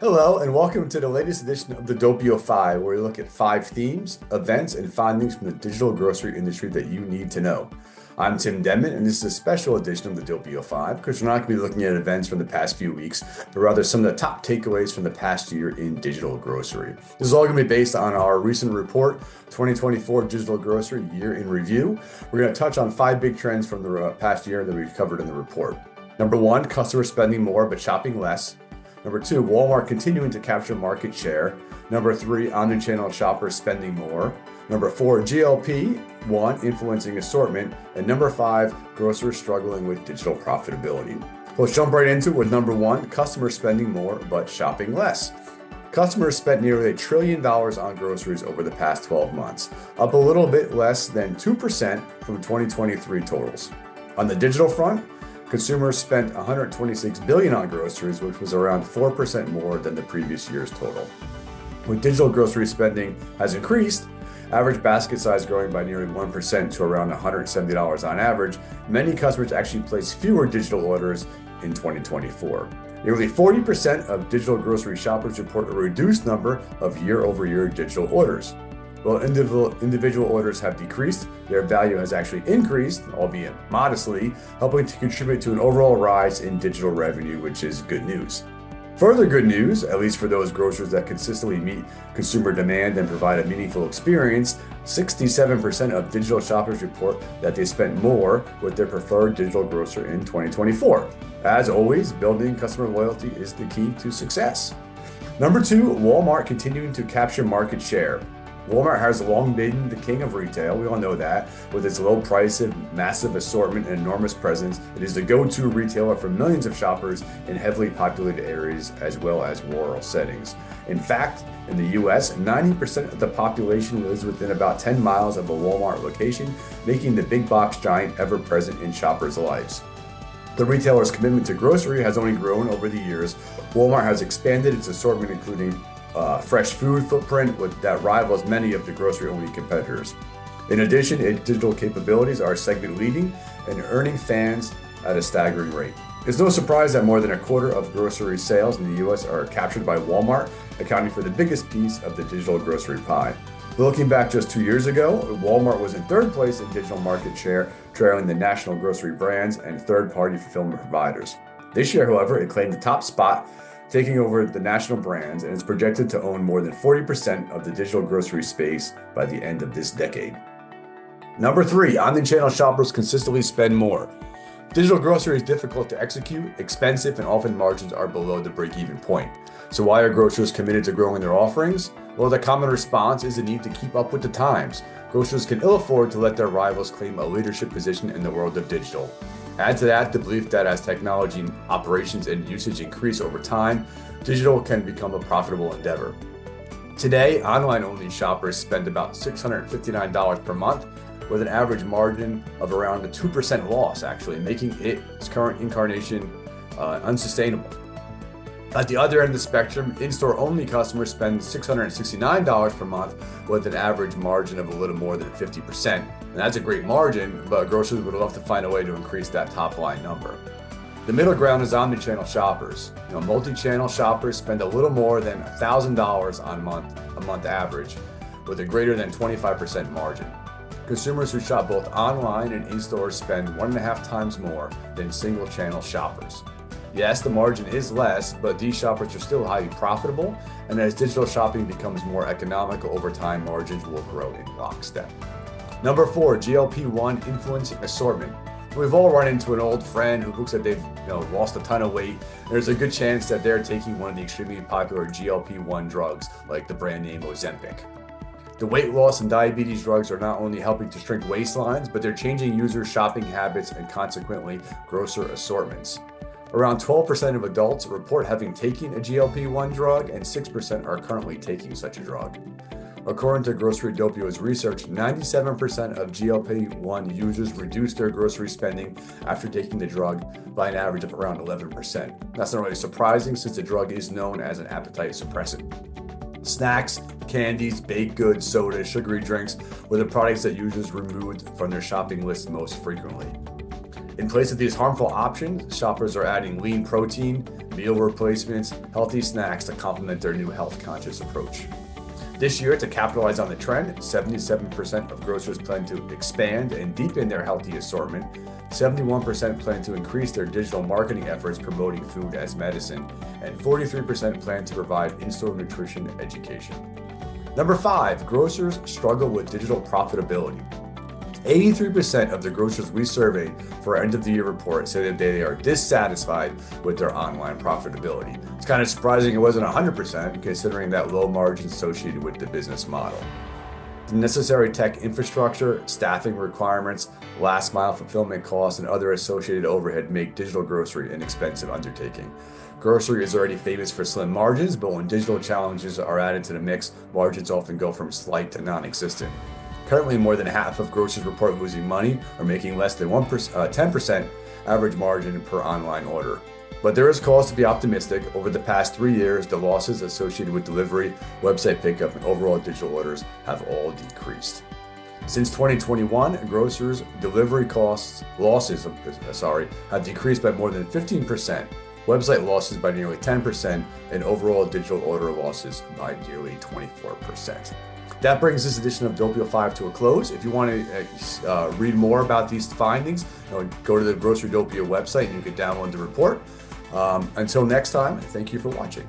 Hello, and welcome to the latest edition of the Doppio 5, where we look at 5 themes, events, and findings from the digital grocery industry that you need to know. I'm Tim Denman, and this is a special edition of the Doppio 5 because we're not going to be looking at events from the past few weeks, but rather some of the top takeaways from the past year in digital grocery. This is all going to be based on our recent report, 2024 Digital Grocery Year in Review. We're going to touch on 5 big trends from the past year that we've covered in the report. Number one, customers spending more but shopping less. Number two, Walmart continuing to capture market share. Number three, omnichannel shoppers spending more. Number four, GLP-1 influencing assortment. And number five, grocers struggling with digital profitability. Let's jump right into it with number one, customers spending more but shopping less. Customers spent nearly $1 trillion on groceries over the past 12 months, up a little bit less than 2% from 2023 totals. On the digital front, consumers spent $126 billion on groceries, which was around 4% more than the previous year's total. When digital grocery spending has increased, average basket size growing by nearly 1% to around $170 on average, many customers actually placed fewer digital orders in 2024. Nearly 40% of digital grocery shoppers report a reduced number of year-over-year digital orders. While individual orders have decreased, their value has actually increased, albeit modestly, helping to contribute to an overall rise in digital revenue, which is good news. Further good news, at least for those grocers that consistently meet consumer demand and provide a meaningful experience, 67% of digital shoppers report that they spent more with their preferred digital grocer in 2024. As always, building customer loyalty is the key to success. Number two, Walmart continuing to capture market share. Walmart has long been the king of retail, we all know that. With its low prices, massive assortment, and enormous presence, it is the go-to retailer for millions of shoppers in heavily populated areas as well as rural settings. In fact, in the US, 90% of the population lives within about 10 miles of a Walmart location, making the big box giant ever present in shoppers' lives. The retailer's commitment to grocery has only grown over the years. Walmart has expanded its assortment, including fresh food footprint that rivals many of the grocery-only competitors. In addition, its digital capabilities are segment leading and earning fans at a staggering rate. It's no surprise that more than a quarter of grocery sales in the US are captured by Walmart, accounting for the biggest piece of the digital grocery pie. Looking back just 2 years ago, Walmart was in third place in digital market share, trailing the national grocery brands and third-party fulfillment providers. This year, however, it claimed the top spot, taking over the national brands, and is projected to own more than 40% of the digital grocery space by the end of this decade. Number three, omnichannel shoppers consistently spend more. Digital grocery is difficult to execute, expensive, and often margins are below the break-even point. So why are grocers committed to growing their offerings? Well, the common response is the need to keep up with the times. Grocers can ill afford to let their rivals claim a leadership position in the world of digital. Add to that the belief that as technology operations and usage increase over time, digital can become a profitable endeavor. Today, online-only shoppers spend about $659 per month, with an average margin of around a 2% loss, actually, making its current incarnation unsustainable. At the other end of the spectrum, in-store only customers spend $669 per month with an average margin of a little more than 50%. And that's a great margin, but grocers would love to find a way to increase that top line number. The middle ground is omnichannel shoppers. Multi-channel shoppers spend a little more than $1,000 a month average, with a greater than 25% margin. Consumers who shop both online and in-store spend 1.5 times more than single-channel shoppers. Yes, the margin is less, but these shoppers are still highly profitable, and as digital shopping becomes more economical over time, margins will grow in lockstep. Number four, GLP-1 influencing assortment. We've all run into an old friend who looks like they've lost a ton of weight. There's a good chance that they're taking one of the extremely popular GLP-1 drugs, like the brand name Ozempic. The weight loss and diabetes drugs are not only helping to shrink waistlines, but they're changing users' shopping habits and consequently grocer assortments. Around 12% of adults report having taken a GLP-1 drug, and 6% are currently taking such a drug. According to Grocery Doppio's research, 97% of GLP-1 users reduced their grocery spending after taking the drug by an average of around 11%. That's not really surprising since the drug is known as an appetite suppressant. Snacks, candies, baked goods, sodas, sugary drinks were the products that users removed from their shopping list most frequently. In place of these harmful options, shoppers are adding lean protein, meal replacements, healthy snacks to complement their new health-conscious approach. This year, to capitalize on the trend, 77% of grocers plan to expand and deepen their healthy assortment. 71% plan to increase their digital marketing efforts promoting food as medicine, and 43% plan to provide in-store nutrition education. Number 5, grocers struggle with digital profitability. 83% of the grocers we surveyed for our end of the year report say that they are dissatisfied with their online profitability. It's kind of surprising it wasn't 100% considering that low margin associated with the business model. The necessary tech infrastructure, staffing requirements, last mile fulfillment costs, and other associated overhead make digital grocery an expensive undertaking. Grocery is already famous for slim margins, but when digital challenges are added to the mix, margins often go from slight to non-existent. Currently, more than half of grocers report losing money or making less than 10% average margin per online order. But there is cause to be optimistic. Over the past 3 years, the losses associated with delivery, website pickup, and overall digital orders have all decreased. Since 2021, grocers' delivery losses have decreased by more than 15%, website losses by nearly 10%, and overall digital order losses by nearly 24%. That brings this edition of Doppio 5 to a close. If you want to read more about these findings, go to the Grocery Doppio website and you can download the report. Until next time, thank you for watching.